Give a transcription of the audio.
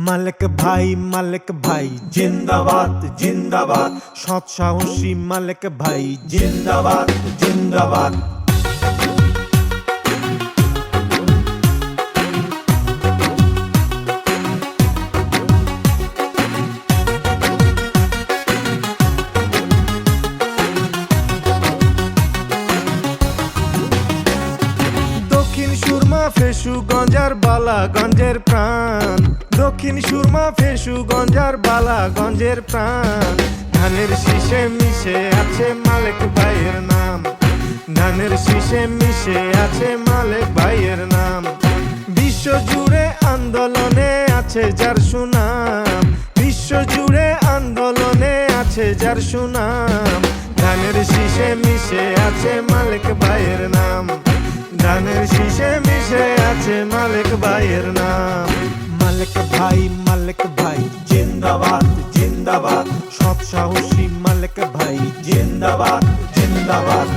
মালিক ভাই জিন্দাবাদ জিন্দাবাদ, সৎ সাহসী মালিক ভাই জিন্দাবাদ জিন্দাবাদ। দক্ষিণ সুরমা ফেসু গঞ্জার বালা গঞ্জের প্রাণ, দক্ষিণ সুরমা ফেসু গঞ্জার বালা গঞ্জের প্রাণ। ধানের শীষে মিশে আছে মালিক ভাইয়ের নাম, ধানের শীষে মিশে আছে মালিক ভাইয়ের নাম। বিশ্ব জুড়ে আন্দোলনে আছে যার সুনাম, বিশ্ব জুড়ে আন্দোলনে আছে যার সুনাম। ধানের শীষে মিশে আছে মালিক ভাইয়ের নাম, ধানের শীষে মিশে আছে মালিক ভাইয়ের নাম। মালিক ভাই জিন্দাবাদ জিন্দাবাদ, সৎ সাহসী মালিক ভাই জিন্দাবাদ জিন্দাবাদ।